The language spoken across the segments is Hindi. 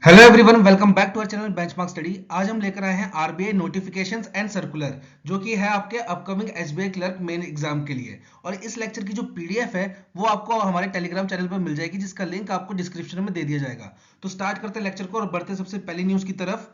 Hello everyone, welcome back to our channel benchmark study. आज हम लेकर आए हैं आरबीआई नोटिफिकेशंस एंड सर्कुलर, जो कि है आपके upcoming SBI clerk main exam के लिए। और इस लेक्चर की जो पीडीएफ है वो आपको हमारे टेलीग्राम चैनल पर मिल जाएगी, जिसका लिंक आपको डिस्क्रिप्शन में दे दिया जाएगा। तो स्टार्ट करते हैं लेक्चर को और बढ़ते सबसे पहली न्यूज की तरफ।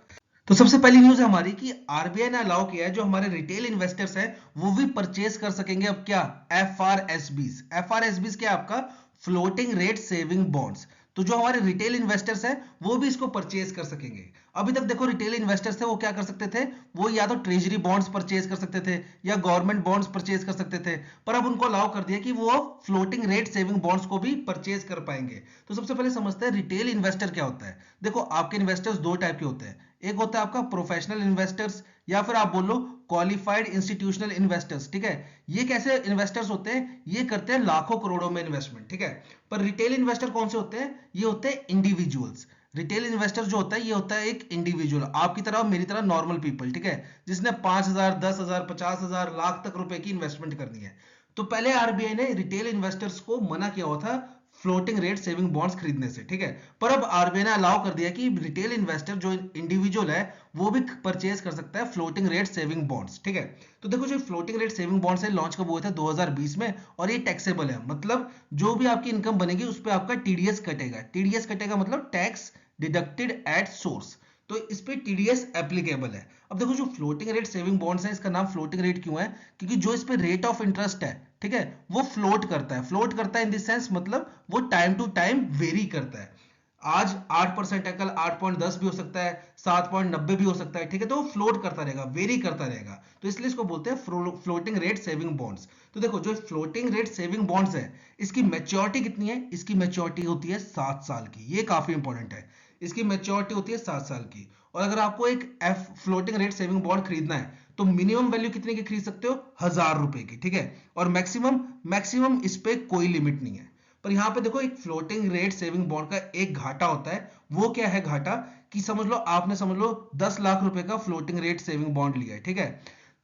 तो सबसे पहली न्यूज है हमारी कि आरबीआई ने अलाउ किया है जो हमारे रिटेल इन्वेस्टर्स हैं वो भी परचेज कर सकेंगे अब क्या, एफ आर एस बीज क्या है आपका, फ्लोटिंग रेट सेविंग बॉन्ड्स। तो जो हमारे रिटेल इन्वेस्टर्स हैं वो भी इसको परचेज कर सकेंगे। अभी तक देखो रिटेल इन्वेस्टर्स थे वो क्या कर सकते थे, वो या तो ट्रेजरी बॉन्ड्स परचेज कर सकते थे या गवर्नमेंट बॉन्ड्स परचेज कर सकते थे, पर अब उनको अलाउ कर दिया कि वो फ्लोटिंग रेट सेविंग बॉन्ड्स को भी परचेज कर पाएंगे। तो सबसे पहले समझते हैं रिटेल इन्वेस्टर क्या होता है। देखो आपके इन्वेस्टर्स दो टाइप के होते हैं, एक होता है आपका प्रोफेशनल इन्वेस्टर्स या फिर आप बोल लो क्वालिफाइड इंस्टीट्यूशनल इन्वेस्टर्स। ठीक है, ये कैसे इन्वेस्टर्स होते हैं, ये करते हैं लाखों करोड़ों में इन्वेस्टमेंट। ठीक है, पर रिटेल इन्वेस्टर कौन से होते हैं, ये होते हैं इंडिविजुअल्स। रिटेल इन्वेस्टर जो होता है ये होता है एक इंडिविजुअल, आपकी तरह मेरी तरह नॉर्मल पीपल। ठीक है, जिसने 5,000 10,000 50,000 लाख तक रुपए की इन्वेस्टमेंट करनी है। तो पहले आरबीआई ने रिटेल इन्वेस्टर्स को मना किया हुआ था फ्लोटिंग रेट सेविंग बॉन्ड्स खरीदने से। ठीक है, पर अब आरबीआई ने अलाउ कर दिया कि रिटेल इन्वेस्टर जो इंडिविजुअल है वो भी परचेज कर सकता है फ्लोटिंग रेट सेविंग बॉन्ड्स। ठीक है, तो देखो जो फ्लोटिंग रेट सेविंग बॉन्ड्स है लॉन्च कब हुए थे, 2020 में, और ये टैक्सेबल है। मतलब जो भी आपकी इनकम बनेगी उस पर आपका टीडीएस कटेगा। टीडीएस कटेगा मतलब टैक्स डिडक्टेड एट सोर्स। तो इस पे टीडीएस एप्लीकेबल है। अब देखो जो फ्लोटिंग रेट सेविंग बॉन्ड्स है, इसका नाम फ्लोटिंग रेट क्यों है, क्योंकि जो इस पे रेट ऑफ इंटरेस्ट है, ठीक है, वो फ्लोट करता है। फ्लोट करता है इन द सेंस मतलब वो टाइम टू टाइम वेरी करता है। आज 8% है, कल 8.10 भी हो सकता है, 7.90 भी हो सकता है। ठीक है, तो वो फ्लोट करता रहेगा, वेरी करता रहेगा। तो इसलिए इसको बोलते हैं फ्लोटिंग रेट सेविंग बॉन्ड्स। तो देखो जो फ्लोटिंग रेट सेविंग बॉन्ड्स है, इसकी मैच्योरिटी कितनी है, इसकी मैच्योरिटी होती है 7 साल की। ये काफी इंपॉर्टेंट है, इसकी मैच्योरिटी होती है 7 साल की। और अगर आपको एक F floating rate saving bond खरीदना है तो मिनिमम वैल्यू कितने की खरीद सकते हो, 1,000 रुपए की। ठीक है, और मैक्सिमम मैक्सिमम इस पे कोई लिमिट नहीं है। पर यहाँ पे देखो एक फ्लोटिंग रेट सेविंग बॉन्ड का एक घाटा होता है। वो क्या है घाटा, कि समझ लो आपने समझ लो 10 लाख रुपए का फ्लोटिंग रेट सेविंग बॉन्ड लिया है। ठीक है,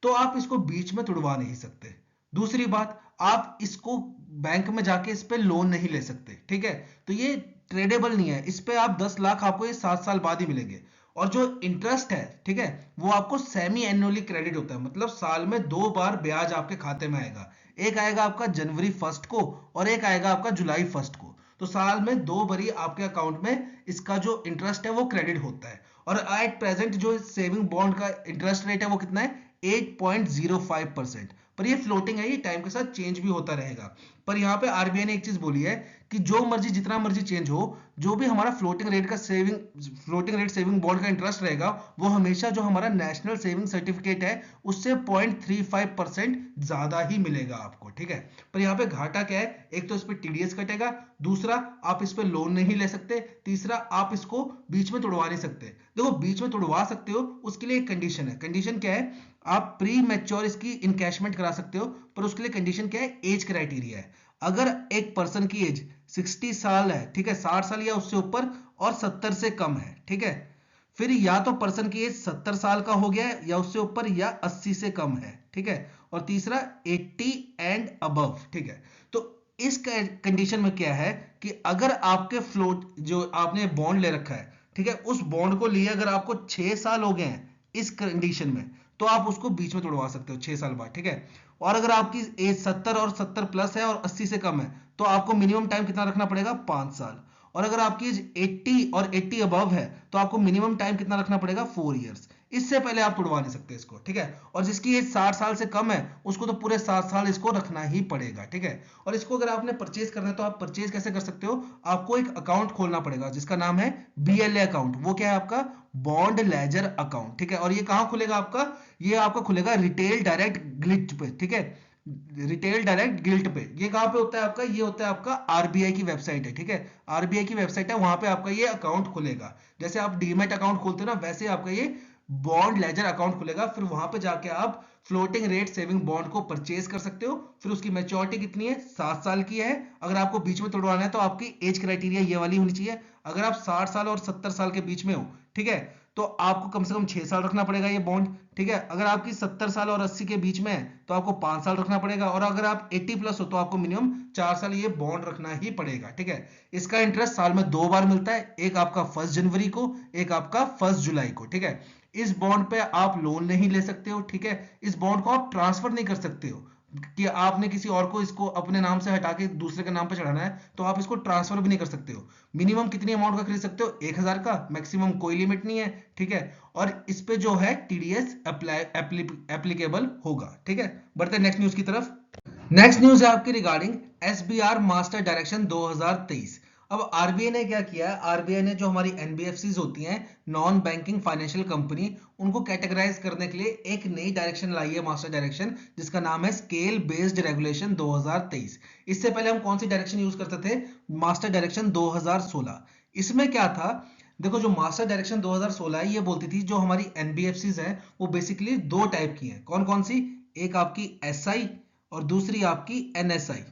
तो आप इसको बीच में तुड़वा नहीं सकते। दूसरी बात, आप इसको बैंक में जाके इस पे लोन नहीं ले सकते। ठीक है, तो ये ट्रेडेबल नहीं है। इस पे आप 10 लाख आपको ये 7 साल बाद ही मिलेंगे। और जो इंटरेस्ट है, ठीक है, वो आपको सेमी एनुअली क्रेडिट होता है, मतलब साल में 2 बार ब्याज आपके खाते में आएगा। एक आएगा आपका जनवरी 1 को और एक आएगा आपका जुलाई 1 को। तो साल में 2 बारी आपके अकाउंट में इसका जो इंटरेस्ट है वो क्रेडिट होता है। और एट प्रेजेंट जो सेविंग बॉन्ड का इंटरेस्ट रेट है वो कितना है, 8.05%। पर ये फ्लोटिंग है, ये टाइम के साथ चेंज भी होता रहेगा। पर यहाँ पे आरबीआई ने एक चीज बोली है कि जो मर्जी जितना मर्जी चेंज हो, जो भी हमारा फ्लोटिंग रेट सेविंग बॉन्ड का इंटरेस्ट रहेगा वो हमेशा जो हमारा नेशनल सेविंग सर्टिफिकेट है उससे 0.35% ज्यादा ही मिलेगा आपको। ठीक है, पर यहाँ पे घाटा क्या है, एक तो इस पे टीडीएस कटेगा, दूसरा आप इस पे लोन नहीं ले सकते, तीसरा आप इसको बीच में तोड़वा नहीं सकते। देखो बीच में तोड़वा सकते हो, उसके लिए एक कंडीशन है। कंडीशन क्या है, आप प्री मैच्योर इसकी इनकैशमेंट करा सकते हो, पर उसके लिए कंडीशन क्या है, एज क्राइटेरिया है। अगर एक पर्सन की एज 60 साल है, ठीक है, 60 साल या उससे ऊपर, और 70 से कम है, ठीक है, फिर या तो पर्सन की एज 70 साल का हो गया है या उससे ऊपर, या 80 से कम है। ठीक है, और तीसरा 80 एंड अबव। ठीक है, तो इस कंडीशन में क्या है कि अगर आपके फ्लोट जो आपने बॉन्ड ले रखा है, ठीक है, उस बॉन्ड को लिए अगर आपको 6 साल हो गए हैं इस कंडीशन में, तो आप उसको बीच में तोड़वा सकते हो 6 साल बाद। ठीक है, और अगर आपकी एज 70 और 70 प्लस है और 80 से कम है तो आपको मिनिमम टाइम कितना रखना पड़ेगा, 5 साल। और अगर आपकी एज 80 और 80 अबव है तो आपको मिनिमम टाइम कितना रखना पड़ेगा, 4 इयर्स। इससे पहले आप तोड़वा नहीं सकते इसको। ठीक है, और जिसकी एज 60 साल से कम है उसको तो पूरे 7 साल इसको रखना ही पड़ेगा। ठीक है, और इसको अगर आपने परचेज करना है तो आप परचेज कैसे कर सकते हो, आपको एक अकाउंट खोलना पड़ेगा जिसका नाम है बीएलए अकाउंट। वो क्या है आपका, बॉन्ड लेजर अकाउंट। ठीक है, और ये कहां खुलेगा आपका, ये आपका खुलेगा रिटेल डायरेक्ट गिल्ट पे। ठीक है, रिटेल डायरेक्ट गिल्ट पे, ये कहां पे होता है आपका, ये होता है आपका आरबीआई की वेबसाइट है। ठीक है, आरबीआई की वेबसाइट है, वहां पे आपका ये अकाउंट खुलेगा। जैसे आप डीमैट अकाउंट खोलते हो ना, वैसे आपका ये बॉन्ड लेजर अकाउंट खुलेगा, फिर वहां पे जाके आप फ्लोटिंग रेट सेविंग बॉन्ड को परचेज कर सकते हो। फिर उसकी मैच्योरिटी कितनी है, 7 साल की है। अगर आपको बीच में तोड़वाना है तो आपकी एज क्राइटेरिया ये वाली होनी चाहिए। अगर आप 60 साल और 70 साल के बीच में हो, ठीक है, तो आपको कम से कम 6 साल रखना पड़ेगा ये बॉन्ड, ठीक है। अगर आपकी 70 साल और 80 के बीच में है तो आपको 5 साल रखना पड़ेगा, और अगर आप 80 प्लस हो तो आपको मिनिमम 4 साल ये बॉन्ड रखना ही पड़ेगा, ठीक है। इसका इंटरेस्ट साल में 2 बार मिलता है, एक आपका 1 जनवरी को, एक आपका 1 जुलाई को, ठीक है। इस बॉन्ड पे आप लोन नहीं ले सकते हो, ठीक है। इस बॉन्ड को आप ट्रांसफर नहीं कर सकते हो कि आपने किसी और को इसको अपने नाम से हटा के दूसरे के नाम पे चढ़ाना है, तो आप इसको ट्रांसफर भी नहीं कर सकते हो। मिनिमम कितनी अमाउंट का खरीद सकते हो, 1000 का, मैक्सिमम कोई लिमिट नहीं है, ठीक है। और इस पे जो है टीडीएस एप्लीकेबल होगा, ठीक है। बढ़ते हैं नेक्स्ट न्यूज की तरफ। नेक्स्ट न्यूज है आपकी रिगार्डिंग एसबीआर मास्टर डायरेक्शन 2023। अब आरबीआई ने क्या किया है, आरबीआई ने जो हमारी एनबीएफसीज होती हैं, नॉन बैंकिंग फाइनेंशियल कंपनी, उनको कैटेगराइज करने के लिए एक नई डायरेक्शन लाई है, मास्टर डायरेक्शन, जिसका नाम है स्केल बेस्ड रेगुलेशन 2023। इससे पहले हम कौन सी डायरेक्शन यूज करते थे, मास्टर डायरेक्शन 2016। इसमें क्या था, देखो जो मास्टर डायरेक्शन 2016 है ये बोलती थी जो हमारी एनबीएफसीज हैं वो बेसिकली दो टाइप की हैं। कौन कौन सी, एक आपकी एसआई और दूसरी आपकी एनएसआई।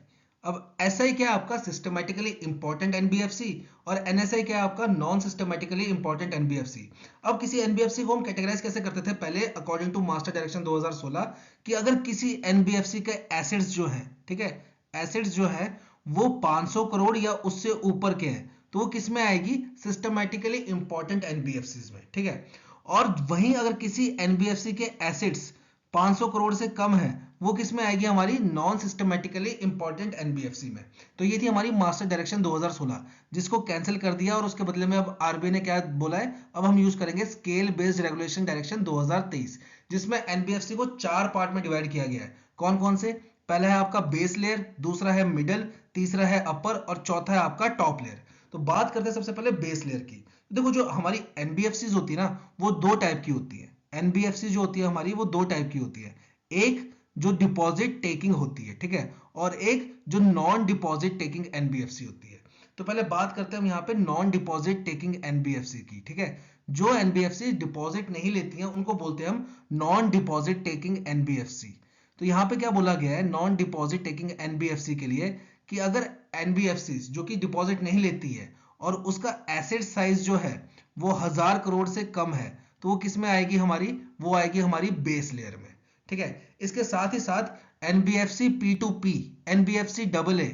अब एसआई क्या है आपका सिस्टमैटिकली इंपॉर्टेंट एनबीएफसी, और एनएसआई क्या है आपका नॉन सिस्टमैटिकली इंपॉर्टेंट एनबीएफसी। अब किसी एनबीएफसी को हम कैटेगराइज कैसे करते थे पहले, अकॉर्डिंग टू मास्टर डायरेक्शन 2016, कि अगर किसी एनबीएफसी के एसेट्स जो हैं, ठीक है, एसेट्स जो है वो 500 करोड़ या उससे ऊपर के हैं, तो वो किस में आएगी, सिस्टमैटिकली इंपॉर्टेंट एनबीएफसीज में, ठीक है। और वहीं अगर किसी एनबीएफसी के एसेट्स 500 करोड़ से कम है, वो किस में आएगी, हमारी नॉन सिस्टमैटिकली इंपॉर्टेंट एनबीएफसी में। तो ये थी हमारी मास्टर डायरेक्शन 2016, जिसको कैंसिल कर दिया, और उसके बदले में अब आरबीआई ने क्या बोला है, अब हम यूज करेंगे स्केल बेस्ड रेगुलेशन डायरेक्शन 2023, जिसमें एनबीएफसी को 4 पार्ट में डिवाइड किया गया है। कौन कौन से, पहला है आपका बेस लेयर, दूसरा है मिडल, तीसरा है अपर, और चौथा है आपका टॉप लेयर। तो बात करते हैं सबसे पहले बेस लेयर की। तो देखो जो हमारी एनबीएफसीज होती है ना, वो दो टाइप की होती है। एनबीएफसी जो होती है हमारी वो दो टाइप की होती है, एक जो डिपॉजिट टेकिंग होती है, ठीक है, और एक जो नॉन डिपॉजिट टेकिंग एनबीएफसी होती है। तो पहले बात करते हैं हम यहाँ पे नॉन डिपॉजिट टेकिंग एनबीएफसी की, ठीक है। जो एनबीएफसी डिपॉजिट नहीं लेती हैं उनको बोलते हैं हम नॉन डिपॉजिट टेकिंग एनबीएफसी। तो यहाँ पे क्या बोला गया है नॉन डिपॉजिट टेकिंग एनबीएफसी के लिए, कि अगर एनबीएफसी जो कि डिपॉजिट नहीं लेती है और उसका एसेट साइज जो है वो 1000 करोड़ से कम है, तो वो किस में आएगी हमारी, वो आएगी हमारी बेस लेयर में, ठीक है। इसके साथ ही साथ NBFC P2P, NBFC AA,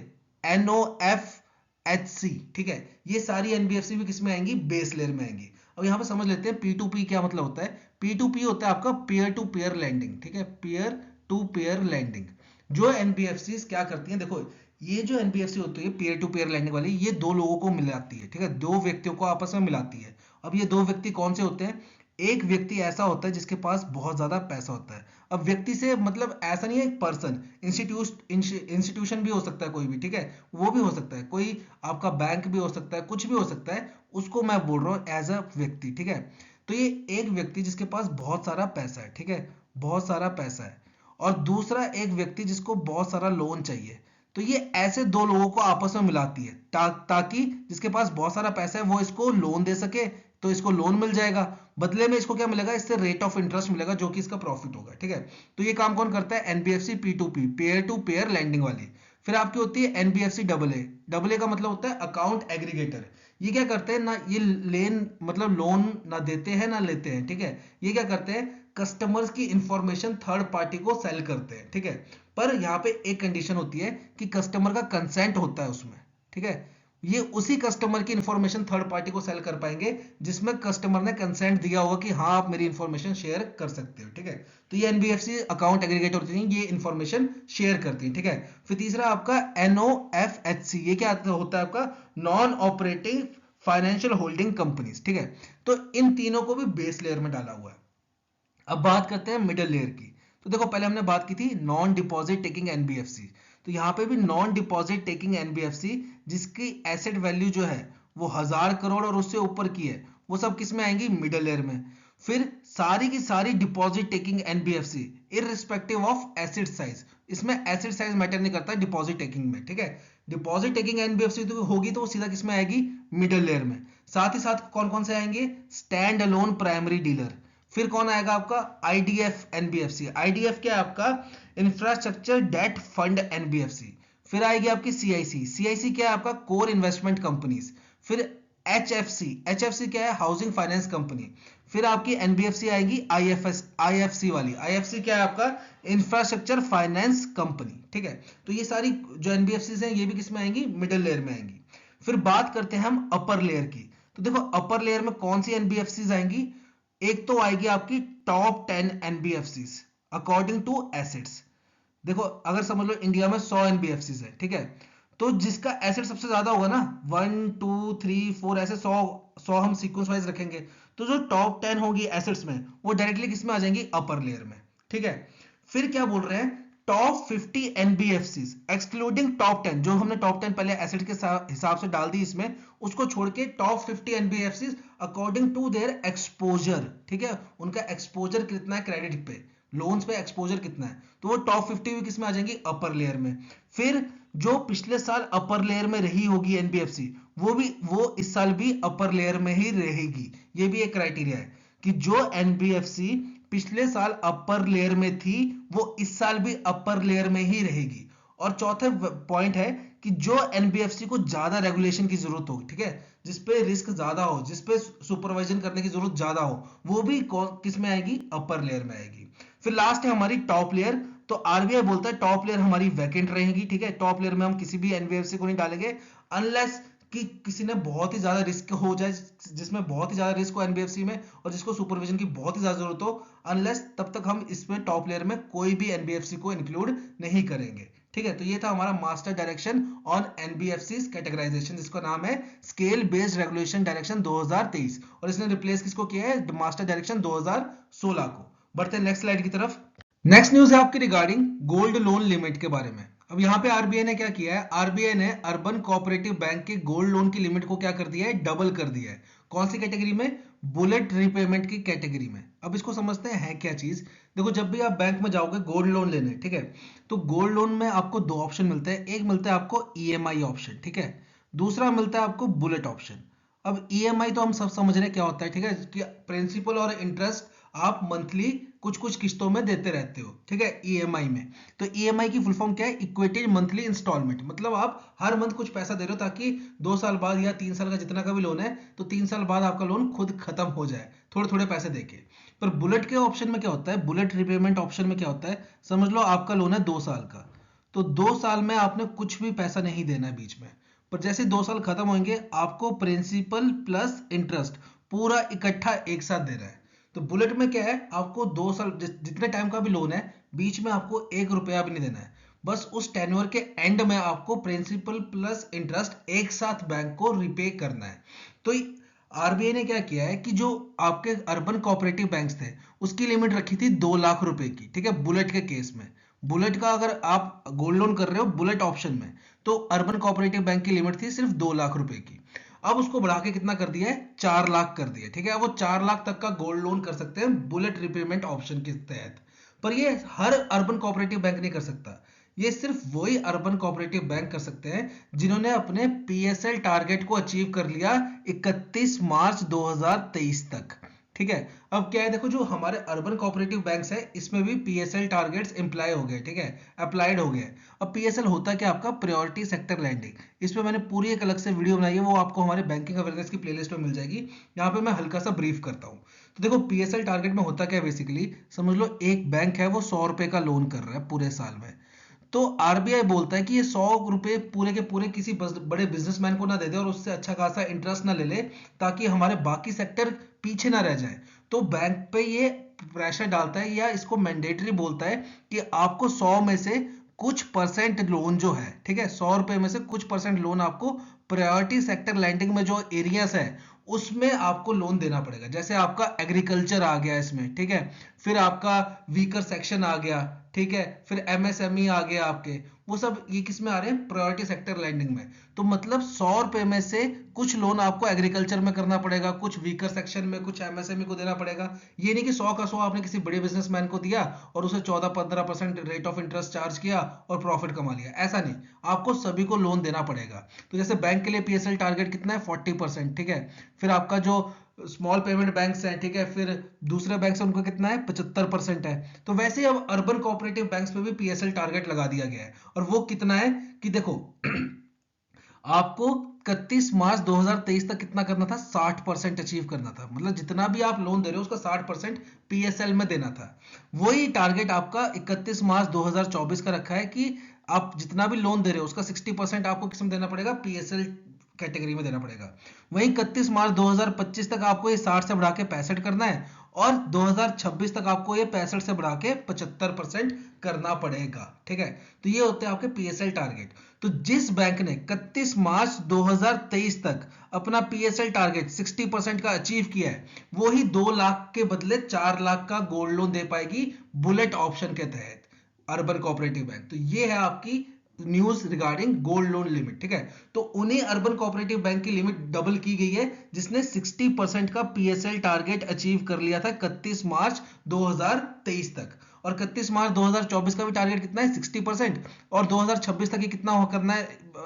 NOFHC, ठीक है, ये सारी एनबीएफसी भी किस में आएंगी, बेस लेयर में आएंगी। अब यहाँ पे समझ लेते हैं P2P क्या मतलब होता है। P2P होता है आपका पेयर टू पेयर लैंडिंग, ठीक है, पेयर टू पेयर लैंडिंग। जो एनबीएफसी क्या करती हैं, देखो ये जो एनबीएफसी होती है पेयर टू पेयर लैंडिंग वाली, ये दो लोगों को मिलाती है, ठीक है, दो व्यक्तियों को आपस में मिलाती है। अब ये दो व्यक्ति कौन से होते हैं, एक व्यक्ति ऐसा होता है जिसके पास बहुत ज्यादा पैसा होता है। अब व्यक्ति से मतलब ऐसा नहीं है एक पर्सन, इंस्टीट्यूशन भी हो सकता है कोई भी, ठीक है, वो भी हो सकता है, कोई आपका बैंक भी हो सकता है, कुछ भी हो सकता है, उसको मैं बोल रहा हूँ एज अ व्यक्ति, ठीक है। तो ये एक व्यक्ति जिसके पास बहुत सारा पैसा है, ठीक है, बहुत सारा पैसा है, और दूसरा एक व्यक्ति जिसको बहुत सारा लोन चाहिए। तो ये ऐसे दो लोगों को आपस में मिलाती है ताकि जिसके पास बहुत सारा पैसा है वो इसको लोन दे सके, तो इसको लोन मिल जाएगा, बदले में इसको क्या मिलेगा, इससे रेट ऑफ इंटरेस्ट मिलेगा जो कि इसका प्रॉफिट होगा, ठीक है। तो ये काम कौन करता है, NBFC P2P, peer to peer lending वाली। फिर आपकी होती है एनबीएफसी AA, AA का मतलब होता है अकाउंट एग्रीगेटर। ये क्या करते हैं ना, ये लेन मतलब लोन ना देते हैं ना लेते हैं, ठीक है। ये क्या करते हैं, कस्टमर्स की इंफॉर्मेशन थर्ड पार्टी को सेल करते हैं, ठीक है। पर यहाँ पे एक कंडीशन होती है कि कस्टमर का कंसेंट होता है उसमें, ठीक है। ये उसी कस्टमर की इंफॉर्मेशन थर्ड पार्टी को सेल कर पाएंगे जिसमें कस्टमर ने कंसेंट दिया होगा कि हाँ आप मेरी इंफॉर्मेशन शेयर कर सकते हो, ठीक है। तो ये एनबीएफसी अकाउंट एग्रीगेटर होती है, ये इंफॉर्मेशन शेयर करती है, ठीक है। फिर तीसरा आपका NOFHC, ये क्या होता है आपका non operating financial holding companies, ठीक है। तो इन तीनों को भी बेस लेयर में डाला हुआ है। अब बात करते हैं मिडिल लेयर की। तो देखो पहले हमने बात की थी नॉन डिपॉजिट टेकिंग एनबीएफसी, तो यहाँ पे भी नॉन डिपॉजिट टेकिंग एनबीएफसी जिसकी एसेट वैल्यू जो है वो 1000 करोड़ और उससे ऊपर की है, वो सब किस में आएंगी, मिडिल लेयर में। फिर सारी की सारी deposit taking NBFC irrespective of asset size, इसमें एसेट साइज मैटर नहीं करता डिपॉजिट टेकिंग में, ठीक है। डिपॉजिट टेकिंग एनबीएफसी तो होगी तो वो सीधा किस में आएगी, मिडिल लेयर में। साथ ही साथ कौन कौन से आएंगे, स्टैंड अलोन प्राइमरी डीलर, फिर कौन आएगा आपका आईडीएफ एनबीएफसी। आईडीएफ क्या है आपका इंफ्रास्ट्रक्चर डेट फंड एनबीएफसी। फिर आएगी आपकी सीआईसी। सीआईसी क्या है आपका कोर इन्वेस्टमेंट कंपनीज। फिर एचएफसी। एचएफसी क्या है हाउसिंग फाइनेंस कंपनी। फिर आपकी एनबीएफसी आएगी आईएफसी वाली। आईएफसी क्या है आपका इंफ्रास्ट्रक्चर फाइनेंस कंपनी। ठीक है, तो ये सारी जो एनबीएफसी हैं ये भी किस में आएंगी मिडिल लेयर में आएंगी। फिर बात करते हैं हम अपर लेयर की। तो देखो अपर लेयर में कौन सी एनबीएफसी आएंगी। एक तो आएगी आपकी top 10 NBFC according to assets. देखो अगर समझ लो इंडिया में 100 एनबीएफसी है, ठीक है, तो जिसका एसेट सबसे ज्यादा होगा ना 1 2 3 4 ऐसे 100 हम सीक्वेंस वाइज रखेंगे, तो जो टॉप 10 होगी एसेट्स में वो डायरेक्टली किस में आ जाएंगी अपर लेयर में। ठीक है, फिर क्या बोल रहे हैं टॉप 50 एनबीएफसी एक्सक्लूडिंग टॉप 10, जो हमने टॉप 10 पहले एसेट के हिसाब से डाल दी इसमें, उसको छोड़ के top 50 NBFC according to their exposure. ठीक है, उनका एक्सपोजर कितना है क्रेडिट पे लोन्स पे एक्सपोजर कितना है, तो वो टॉप 50 भी किस में आ जाएंगी अपर लेयर में। फिर जो पिछले साल अपर लेयर में रही होगी एनबीएफसी वो इस साल भी अपर लेयर में ही रहेगी। ये भी एक क्राइटेरिया है कि जो एनबीएफसी पिछले साल अपर लेयर में थी वो इस साल भी अपर लेयर में ही रहेगी। और चौथा पॉइंट है कि जो एनबीएफसी को ज्यादा रेगुलेशन की जरूरत हो, ठीक है, जिसपे रिस्क ज्यादा हो, जिसपे सुपरवाइजन करने की जरूरत ज्यादा हो, वो भी किस में आएगी अपर लेयर में आएगी। फिर लास्ट है हमारी टॉप लेयर। तो आरबीआई बोलता है टॉप लेयर हमारी वैकेंट रहेगी। ठीक है, टॉप लेयर में हम किसी भी एनबीएफसी को नहीं डालेंगे अनलेस कि किसी ने बहुत ही ज्यादा रिस्क हो जाए, जिसमें बहुत ही ज्यादा रिस्क हो एनबीएफसी में और जिसको सुपरविजन की बहुत ही ज्यादा जरूरत हो, अनलेस तब तक हम इसमें टॉप लेयर में कोई भी एनबीएफसी को इंक्लूड नहीं करेंगे। ठीक है, तो ये था हमारा master direction on NBFC categorization, जिसका नाम है स्केल बेस्ड रेगुलेशन डायरेक्शन 2023, और इसने रिप्लेस किसको किया है मास्टर डायरेक्शन 2016 को। बढ़ते हैं नेक्स्ट स्लाइड की तरफ। नेक्स्ट न्यूज है आपकी रिगार्डिंग गोल्ड लोन लिमिट के बारे में। अब यहाँ पे आरबीआई ने क्या किया है, आरबीआई ने अर्बन कोऑपरेटिव बैंक के गोल्ड लोन की लिमिट को क्या कर दिया है डबल कर दिया है। कौन सी कैटेगरी में, बुलेट रीपेमेंट की कैटेगरी में। अब इसको समझते हैं है क्या चीज। देखो जब भी आप बैंक में जाओगे गोल्ड लोन लेने, ठीक है, तो गोल्ड लोन में आपको दो ऑप्शन मिलते हैं। एक मिलता है आपको ईएमआई ऑप्शन, ठीक है, दूसरा मिलता है आपको बुलेट ऑप्शन। अब ईएमआई तो हम सब समझ रहे हैं क्या होता है, ठीक है, कि प्रिंसिपल और इंटरेस्ट आप मंथली कुछ कुछ किस्तों में देते रहते हो। ठीक है, ईएमआई में। तो ईएमआई की फुल फॉर्म क्या है, इक्वेटेड मंथली इंस्टॉलमेंट, मतलब आप हर मंथ कुछ पैसा दे रहे हो ताकि 2 साल बाद या 3 साल का जितना का भी लोन है तो 3 साल बाद आपका लोन खुद खत्म हो जाए थोड़े थोड़े पैसे देके। पर बुलेट के ऑप्शन में क्या होता है, बुलेट रिपेमेंट ऑप्शन में क्या होता है, समझ लो आपका लोन है 2 साल का, तो 2 साल में आपने कुछ भी पैसा नहीं देना है बीच में, पर जैसे 2 साल खत्म होंगे आपको प्रिंसिपल प्लस इंटरेस्ट पूरा इकट्ठा एक साथ देना है। तो बुलेट में क्या है, आपको 2 साल जितने टाइम का भी लोन है बीच में आपको 1 रुपया भी नहीं देना है, बस उस टेन्योर के एंड में आपको प्रिंसिपल प्लस इंटरेस्ट एक साथ बैंक को रिपे करना है। तो आरबीआई ने क्या किया है कि जो आपके अर्बन कोऑपरेटिव बैंक्स थे उसकी लिमिट रखी थी 2 लाख रुपए की। ठीक है, बुलेट के केस में, बुलेट का अगर आप गोल्ड लोन कर रहे हो बुलेट ऑप्शन में, तो अर्बन कोऑपरेटिव बैंक की लिमिट थी सिर्फ 2 लाख रुपए की। अब उसको बढ़ा के कितना कर दिया है, 4 लाख कर दिया। ठीक है, वो 4 लाख तक का गोल्ड लोन कर सकते हैं बुलेट रिपेमेंट ऑप्शन के तहत। पर ये हर अर्बन कोऑपरेटिव बैंक नहीं कर सकता, ये सिर्फ वही अर्बन कोऑपरेटिव बैंक कर सकते हैं जिन्होंने अपने पीएसएल टारगेट को अचीव कर लिया 31 मार्च 2023 तक। ठीक है, अब क्या है, देखो जो हमारे अर्बन कोऑपरेटिव बैंक्स है इसमें भी पीएसएल टारगेट्स इंप्लाई हो गए, ठीक है, अप्लाइड हो गए। अब पीएसएल होता है क्या, आपका प्रायोरिटी सेक्टर लैंडिंग। इस पे मैंने पूरी एक अलग से वीडियो बनाई है, वो आपको हमारे बैंकिंग अवेयरनेस की प्लेलिस्ट में मिल जाएगी। यहाँ पे मैं हल्का सा ब्रीफ करता हूँ। तो देखो पीएसएल टारगेट में होता क्या, बेसिकली समझ लो एक बैंक है वो 100 रुपए का लोन कर रहा है पूरे साल में, तो आरबीआई बोलता है कि ये 100 रुपए पूरे के पूरे किसी बड़े बिजनेसमैन को ना दे दे और उससे अच्छा खासा इंटरेस्ट ना ले ले, ताकि हमारे बाकी सेक्टर पीछे ना रह जाए। तो बैंक पे ये प्रेशर डालता है या इसको मैंडेटरी बोलता है कि आपको 100 में से कुछ परसेंट लोन जो है, ठीक है, 100 रुपए में से कुछ परसेंट लोन आपको प्रायोरिटी सेक्टर लैंडिंग में जो एरियाज है उसमें आपको लोन देना पड़ेगा। जैसे आपका एग्रीकल्चर आ गया इसमें, ठीक है, फिर आपका वीकर सेक्शन आ गया, ठीक है, फिर एमएसएमई आ गया आपके, वो सब ये किस में आ रहे हैं, प्रायोरिटी सेक्टर लैंडिंग में। तो मतलब 100 रुपए में से कुछ लोन आपको एग्रीकल्चर में करना पड़ेगा, कुछ वीकर सेक्शन में, कुछ एमएसएमई को देना पड़ेगा। ये नहीं कि 100 का 100 आपने किसी बड़े बिजनेसमैन को दिया और उसे 14-15% रेट ऑफ इंटरेस्ट चार्ज किया और प्रॉफिट कमा लिया, ऐसा नहीं, आपको सभी को लोन देना पड़ेगा। तो जैसे बैंक के लिए पीएसएल टारगेट कितना है, 40%, ठीक है, फिर आपका जो स्मॉल पेमेंट बैंक्स हैं, ठीक है, फिर दूसरे बैंक से उनको कितना है 75% है। तो वैसे ही अब अर्बन कोऑपरेटिव बैंक्स पे भी पीएसएल टारगेट लगा दिया गया है, और वो कितना है कि देखो आपको 31 मार्च 2023 तक कितना करना था, 60% अचीव करना था। मतलब जितना भी आप लोन दे रहे हो उसका 60% पीएसएल में देना था। वही टारगेट आपका 31 मार्च 2024 का रखा है कि आप जितना भी लोन दे रहे हो उसका 60% आपको किस में देना पड़ेगा, पीएसएल कैटेगरी में देना पड़ेगा। वहीं 31 मार्च 2025 तक आपको ये 60 से बढ़ा के 65 करना है, और 2026 तक आपको ये 65 से बढ़ा के 75% करना पड़ेगा, ठीक है। तो ये होते हैं आपके पीएसएल टारगेट। तो जिस बैंक ने 31 मार्च 2023 तक अपना पीएसएल टारगेट 60% का अचीव किया है, वो ही 2 लाख के बदले 4 लाख का गोल्ड लोन दे पाएगी बुलेट ऑप्शन के तहत, अर्बन कोऑपरेटिव बैंक। तो ये है आपकी news regarding gold loan limit, ठीक है। तो उन्हीं अर्बन कोऑपरेटिव बैंक की लिमिट डबल की गई है जिसने 60% का पीएसएल टारगेट अचीव कर लिया था 31 मार्च 2023 तक। और 31 मार्च 2024 का भी टारगेट कितना है, 60%। और 2026 तक ये कितना हो करना है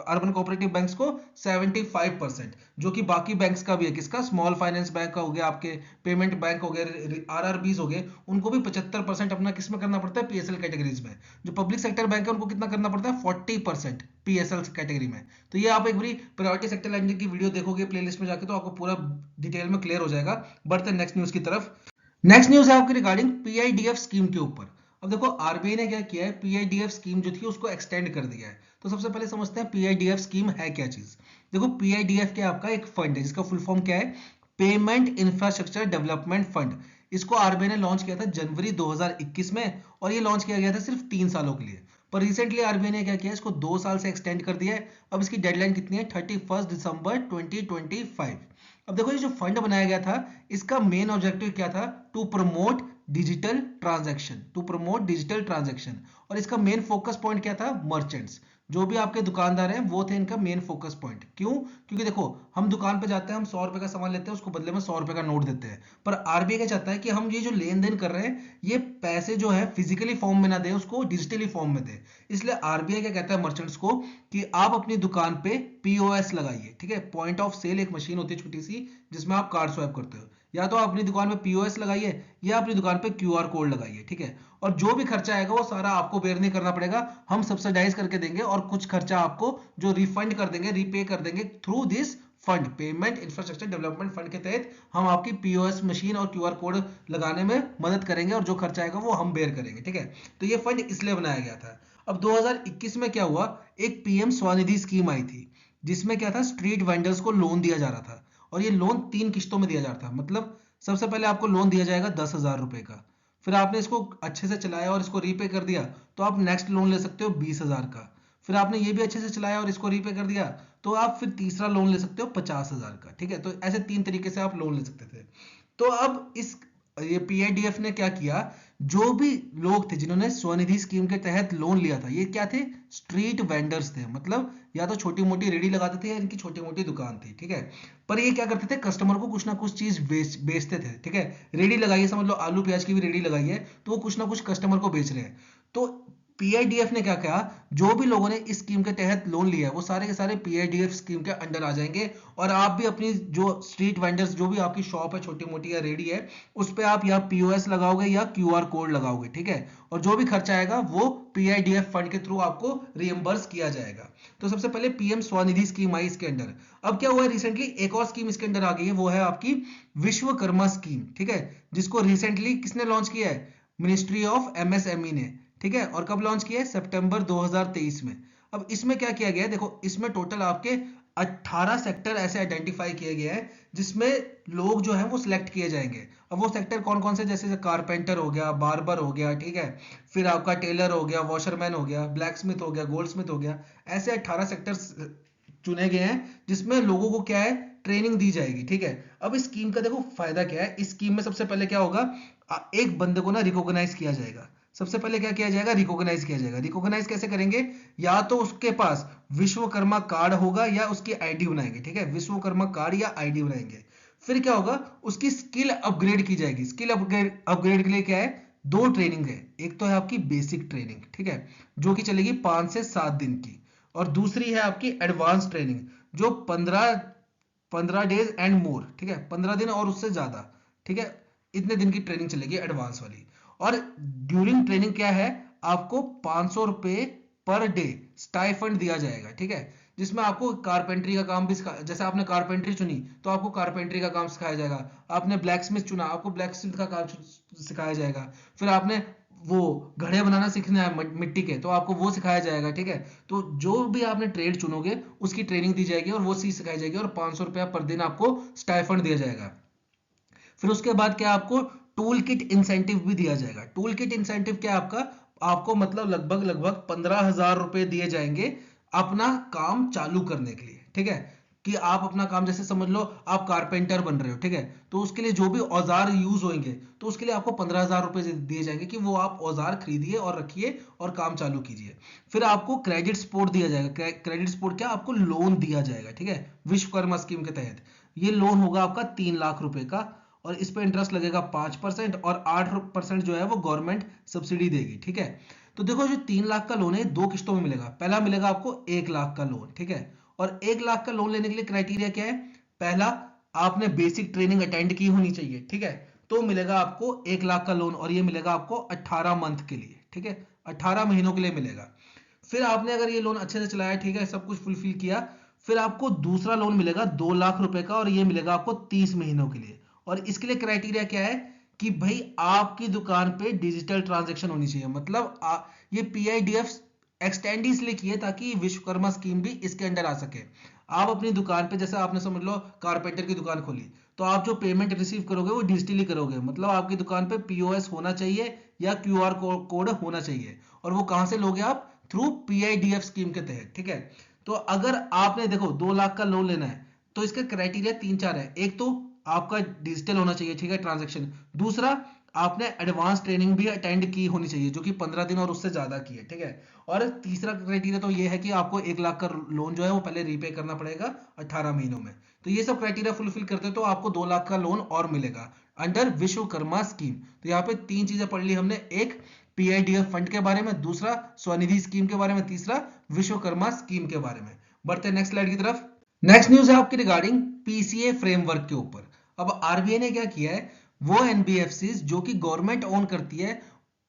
अर्बन कोऑपरेटिव बैंक्स को, 75%, जो कि बाकी बैंक्स का भी है। किसका, स्मॉल फाइनेंस बैंक का हो गया, आपके पेमेंट बैंक हो गए, आरआरबीज हो गए, उनको भी 75% अपना किस में करना पड़ता है, पीएसएल कैटेगरीज में। जो पब्लिक सेक्टर बैंक है उनको कितना करना पड़ता है, 40% पीएसएल कैटेगरी में। तो ये आप एक बारी प्रायोरिटी सेक्टर लैंडिंग की वीडियो देखोगे प्लेलिस्ट में जाके तो आपको पूरा डिटेल में क्लियर हो जाएगा। बढ़ते हैं नेक्स्ट न्यूज की तरफ। नेक्स्ट न्यूज है आपकी रिगार्डिंग पीआईडीएफ स्कीम के ऊपर। अब देखो आरबीआई ने क्या किया है, पीआईडीएफ स्कीम जो थी उसको एक्सटेंड कर दिया है। तो सबसे पहले समझते हैं पीआईडीएफ स्कीम है क्या चीज। देखो पीआईडीएफ क्या आपका एक फंड है जिसका फुल फॉर्म क्या है, पेमेंट इंफ्रास्ट्रक्चर डेवलपमेंट फंड। इसको आरबीआई ने लॉन्च किया था जनवरी 2021 में, और ये लॉन्च किया गया था सिर्फ 3 सालों के लिए। पर रिसेंटली आरबीआई ने क्या किया, इसको 2 साल से एक्सटेंड कर दिया है। अब इसकी डेडलाइन कितनी है, 31 दिसंबर 2025। अब देखो ये जो फंड बनाया गया था, इसका मेन ऑब्जेक्टिव क्या था, to promote digital transaction, to promote digital transaction. और इसका मेन फोकस पॉइंट क्या था, मर्चेंट्स, जो भी आपके दुकानदार हैं वो थे इनका मेन फोकस पॉइंट। क्यों, क्योंकि देखो हम दुकान पे जाते हैं, हम 100 रुपए का सामान लेते हैं, उसको बदले में 100 रुपए का नोट देते हैं। पर आरबीआई क्या चाहता है कि हम ये जो लेन देन कर रहे हैं, ये पैसे जो है फिजिकली फॉर्म में ना दें, उसको डिजिटली फॉर्म में दें। इसलिए आरबीआई क्या कहता है मर्चेंट्स को कि आप अपनी दुकान पे पीओएस लगाइए, ठीक है, पॉइंट ऑफ सेल एक मशीन होती है छोटी सी जिसमें आप कार्ड स्वैप करते हो। या तो आप अपनी दुकान पे पीओएस लगाइए या अपनी दुकान पे क्यूआर कोड लगाइए, ठीक है। और जो भी खर्चा आएगा वो सारा आपको बेयर नहीं करना पड़ेगा, हम सब्सिडाइज करके देंगे, और कुछ खर्चा आपको जो रिफंड कर देंगे, रीपे कर देंगे through this fund, payment infrastructure development fund के तहत हम आपकी पीओएस मशीन और क्यूआर कोड लगाने में मदद करेंगे, और जो खर्चा आएगा वो हम बेयर करेंगे, ठीक है। तो ये फंड इसलिए बनाया गया था। अब 2021 में क्या हुआ, एक पीएम स्वनिधि स्कीम आई थी जिसमें क्या था, स्ट्रीट वेंडर्स को लोन दिया जा रहा था। और ये लोन 3 किश्तों में दिया जाता है। मतलब सबसे पहले आपको लोन दिया जाएगा 10,000 रुपए का, फिर आपने इसको अच्छे से चलाया और इसको रीपे कर दिया तो आप नेक्स्ट लोन ले सकते हो 20,000 का। फिर आपने ये भी अच्छे से चलाया और इसको रीपे कर दिया तो आप फिर तीसरा लोन ले सकते हो 50,000 का, ठीक है। तो ऐसे 3 तरीके से आप लोन ले सकते थे। तो अब इस ये पीआईडीएफ ने क्या किया, जो भी लोग थे जिन्होंने स्वनिधि स्कीम के तहत लोन लिया था, ये क्या थे, स्ट्रीट वेंडर्स थे। मतलब या तो छोटी मोटी रेडी लगाते थे या इनकी छोटी मोटी दुकान थी, ठीक है। पर ये क्या करते थे, कस्टमर को कुछ ना कुछ चीज बेचते थे, ठीक है। रेडी लगाइए, समझ लो आलू प्याज की भी रेडी लगाई है तो वो कुछ ना कुछ कस्टमर को बेच रहे हैं। तो पीआईडीएफ ने क्या कहा, जो भी लोगों ने इस स्कीम के तहत लोन लिया है वो सारे के सारे पीआईडीएफ स्कीम के अंडर आ जाएंगे। और आप भी अपनी जो स्ट्रीट वेंडर्स, जो भी आपकी शॉप है छोटी मोटी या रेडी है, उस पर आप या पीओएस लगाओगे या क्यूआर कोड लगाओगे, ठीक है। और जो भी खर्चा आएगा वो पीआईडीएफ फंड के थ्रू आपको रिएम्बर्स किया जाएगा। तो सबसे पहले पीएम स्वनिधि स्कीम आई इसके अंडर। अब क्या हुआ है, रिसेंटली एक और स्कीम इसके अंडर आ गई है, वो है आपकी विश्वकर्मा स्कीम, ठीक है, जिसको रिसेंटली किसने लॉन्च किया है, मिनिस्ट्री ऑफ एमएसएमई ने, ठीक है। और कब लॉन्च किया है, सितंबर 2023 में। अब इसमें क्या किया गया है, देखो इसमें टोटल आपके 18 सेक्टर ऐसे आइडेंटिफाई किए गए हैं जिसमें लोग जो है वो सिलेक्ट किए जाएंगे। अब वो सेक्टर कौन कौन से, जैसे कारपेंटर हो गया, बार्बर हो गया, ठीक है, फिर आपका टेलर हो गया, वॉशरमैन हो गया, ब्लैक स्मिथ हो गया, गोल्ड स्मिथ हो गया। ऐसे 18 सेक्टर चुने गए हैं जिसमें लोगों को क्या है, ट्रेनिंग दी जाएगी, ठीक है। अब इस स्कीम का देखो फायदा क्या है, इस स्कीम में सबसे पहले क्या होगा, एक बंदे को ना रिकॉग्नाइज किया जाएगा। सबसे पहले क्या किया जाएगा, रिकॉग्नाइज किया जाएगा। रिकॉग्नाइज कैसे करेंगे, या तो उसके पास विश्वकर्मा कार्ड होगा या उसकी आईडी बनाएंगे, ठीक है, विश्वकर्मा कार्ड या आईडी बनाएंगे। फिर क्या होगा, उसकी स्किल अपग्रेड की जाएगी। स्किल अपग्रेड के लिए क्या है, 2 ट्रेनिंग है। एक तो है आपकी बेसिक ट्रेनिंग, ठीक है, जो कि चलेगी 5 से 7 दिन की, और दूसरी है आपकी एडवांस ट्रेनिंग जो 15 15 डेज एंड मोर, ठीक है, 15 दिन और उससे ज्यादा, ठीक है, इतने दिन की ट्रेनिंग चलेगी एडवांस वाली। और ड्यूरिंग ट्रेनिंग क्या है, आपको 500 रुपए पर डे स्टाइफंड दिया जाएगा, ठीक है, जिसमें आपको कारपेंट्री का काम भी जैसे आपने कारपेंट्री चुनी तो आपको कारपेंट्री का काम सिखाया जाएगा, आपने ब्लैक स्मिथ चुना आपको ब्लैक स्मिथ का काम सिखाया जाएगा, फिर आपने वो घड़े बनाना सीखना है मिट्टी के तो आपको वो सिखाया जाएगा, ठीक है। तो जो भी आपने ट्रेड चुनोगे उसकी ट्रेनिंग दी जाएगी और वो चीज सिखाई जाएगी और 500 रुपया पर दिन आपको स्टाइफंड दिया जाएगा। फिर उसके बाद क्या आपको टूल किट इंसेंटिव भी दिया जाएगा। टूल किट इंसेंटिव क्या आपका, आपको मतलब लगभग लगभग 15,000 रुपए दिए जाएंगे अपना काम चालू करने के लिए, ठीक है, कि आप अपना काम जैसे समझ लो आप कारपेंटर बन रहे हो, ठीक है, तो उसके लिए जो भी औजार यूज होंगे तो उसके लिए आपको 15,000 रुपए दिए जाएंगे कि वो आप औजार खरीदिए और रखिए और काम चालू कीजिए। फिर आपको क्रेडिट सपोर्ट दिया जाएगा। क्रेडिट सपोर्ट क्या, आपको लोन दिया जाएगा, ठीक है, विश्वकर्मा स्कीम के तहत। ये लोन होगा आपका 3 लाख रुपए का और इस पे इंटरेस्ट लगेगा 5% और 8% जो है वो गवर्नमेंट सब्सिडी देगी, ठीक है। तो देखो जो 3 लाख का लोन है 2 किस्तों में मिलेगा। पहला मिलेगा आपको 1 लाख का लोन, ठीक है, और 1 लाख का लोन लेने के लिए क्राइटेरिया क्या है, पहला आपने बेसिक ट्रेनिंग अटेंड की होनी चाहिए, ठीक है, तो मिलेगा आपको 1 लाख का लोन और ये मिलेगा आपको 18 मंथ के लिए, ठीक है, 18 महीनों के लिए मिलेगा। फिर आपने अगर ये लोन अच्छे से चलाया, ठीक है, सब कुछ फुलफिल किया, फिर आपको दूसरा लोन मिलेगा 2 लाख रुपए का और ये मिलेगा आपको 30 महीनों के लिए। और इसके लिए क्राइटेरिया क्या है कि भाई आपकी दुकान पे डिजिटल ट्रांजैक्शन होनी चाहिए, मतलब ये पीआईडीएफ एक्सटेंड इसलिए किए ताकि विश्वकर्मा स्कीम भी इसके अंडर आ सके। आप अपनी दुकान पे जैसे आपने समझ लो कारपेंटर की दुकान खोली तो आप जो पेमेंट रिसीव करोगे वो डिजिटली करोगे, मतलब आपकी दुकान पे पीओएस होना चाहिए या क्यूआर कोड होना चाहिए। और वो कहां से लोगे आप, थ्रू पीआईडीएफ स्कीम के तहत, ठीक है। तो अगर आपने देखो 2 लाख का लोन लेना है तो इसके क्राइटेरिया 3-4 है। एक तो आपका डिजिटल होना चाहिए, ठीक है, ट्रांजेक्शन। दूसरा आपने एडवांस ट्रेनिंग भी अटेंड की होनी चाहिए जो कि 15 दिन और उससे ज्यादा की है, ठीक है। और तीसरा क्राइटेरिया तो ये है कि आपको 1 लाख का लोन जो है वो पहले रीपे करना पड़ेगा 18 महीनों में। तो ये सब क्राइटेरिया फुलफिल करते हो तो आपको 2 लाख का लोन और मिलेगा अंडर विश्वकर्मा स्कीम। तो यहाँ पे 3 चीजें पढ़ ली हमने, एक पीआईडीएफ फंड के बारे में, दूसरा स्वनिधि स्कीम के बारे में, तीसरा विश्वकर्मा स्कीम के बारे में। बढ़ते हैं नेक्स्ट स्लाइड की तरफ। नेक्स्ट न्यूज है आपकी रिगार्डिंग पीसीए फ्रेमवर्क के ऊपर। अब आरबीआई ने क्या किया है, वो एनबीएफसीज जो कि गवर्नमेंट ओन करती है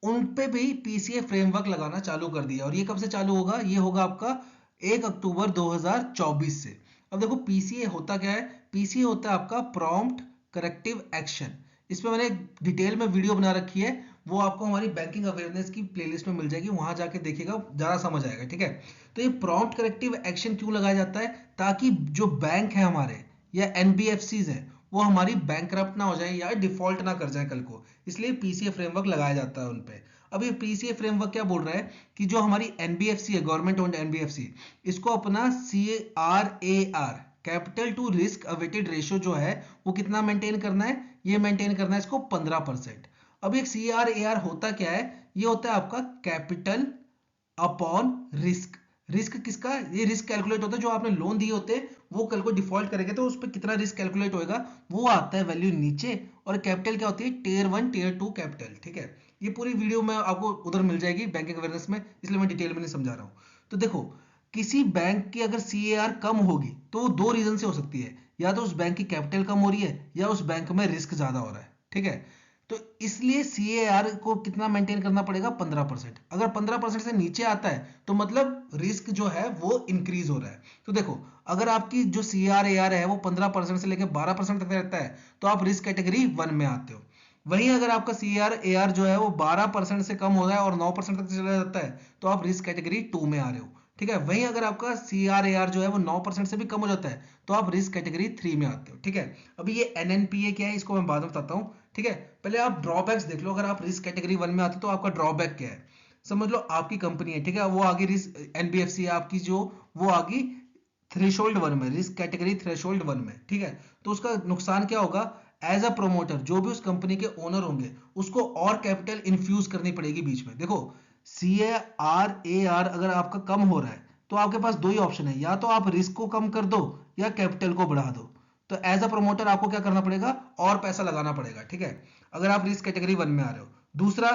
उन पे भी पीसीए फ्रेमवर्क लगाना चालू कर दिया। और ये कब से चालू होगा, ये होगा आपका 1 अक्टूबर 2024 से। अब देखो पीसीए होता क्या है, पीसीए होता है आपका प्रॉम्प्ट करेक्टिव एक्शन। इसमें मैंने डिटेल में वीडियो बना रखी है, वो आपको हमारी बैंकिंग अवेयरनेस की प्लेलिस्ट में मिल जाएगी, वहां जाके देखिएगा ज्यादा समझ आएगा, ठीक है। तो ये प्रॉम्प्ट करेक्टिव एक्शन क्यों लगाया जाता है, ताकि जो बैंक है हमारे या एनबीएफसीज है वो हमारी बैंकरप्ट ना हो जाए या डिफॉल्ट ना कर जाए कल को, इसलिए पीसीए फ्रेमवर्क लगाया जाता है उनपे। अब ये पीसीए फ्रेमवर्क क्या बोल रहा है कि जो हमारी एनबीएफसी है, गवर्नमेंट ओन्ड एनबीएफसी, इसको अपना CRAR capital to risk weighted ratio जो है वो कितना मेंटेन करना है, ये मेंटेन करना है इसको 15%। अब ये CRAR होता क्या है, ये होता है आपका कैपिटल अपॉन रिस्क। रिस्क किसका, ये रिस्क कैलकुलेट होता है जो आपने लोन दिए होते हैं वो कल को डिफॉल्ट करेंगे तो उस पर कितना रिस्क कैलकुलेट होएगा वो आता है वैल्यू नीचे। और कैपिटल क्या होती है, टियर 1 टियर 2 कैपिटल, ठीक है। ये पूरी वीडियो में आपको उधर मिल जाएगी बैंकिंग अवेयरनेस में, इसलिए मैं डिटेल में नहीं समझा रहा हूँ। तो देखो किसी बैंक की अगर CAR कम होगी तो वो 2 रीजन से हो सकती है, या तो उस बैंक की कैपिटल कम हो रही है या उस बैंक में रिस्क ज्यादा हो रहा है, ठीक है। तो इसलिए CAR को कितना मेंटेन करना पड़ेगा, 15%। अगर 15% से नीचे आता है तो मतलब रिस्क जो है वो इंक्रीज हो रहा है। तो देखो अगर आपकी जो CRAR है वो 15% से लेकर 12% तक रहता है तो आप रिस्क कैटेगरी 1 में आते हो। वहीं अगर आपका CRAR जो है वो 12% से कम हो रहा है और 9% तक चला जाता है तो आप रिस्क कैटेगरी 2 में आ रहे हो, ठीक है। वहीं अगर आपका CRAR जो है वो 9% से भी कम हो जाता है तो आप रिस्क कैटेगरी 3 में आते हो, ठीक है। अभी ये NNPA क्या है इसको मैं बाद में बताता हूँ, ठीक है। पहले आप ड्रॉबैक्स देख लो, अगर आप रिस्क कैटेगरी 1 में आते हो तो आपका ड्रॉबैक क्या है। समझ लो आपकी कंपनी है, ठीक है, वो आगे रिस्क एनबीएफसी है आपकी जो, वो आगे थ्रेशोल्ड 1 में, रिस्क कैटेगरी थ्रेशोल्ड 1 में, ठीक है। तो उसका नुकसान क्या होगा, एज अ प्रोमोटर जो भी उस कंपनी के ओनर होंगे उसको और कैपिटल इन्फ्यूज करनी पड़ेगी बीच में। देखो CRAR अगर आपका कम हो रहा है तो आपके पास दो ही ऑप्शन है, या तो आप रिस्क को कम कर दो या कैपिटल को बढ़ा दो। तो एज अ प्रोमोटर आपको क्या करना पड़ेगा, और पैसा लगाना पड़ेगा, ठीक है, अगर आप रिस्क कैटेगरी 1 में आ रहे हो। दूसरा,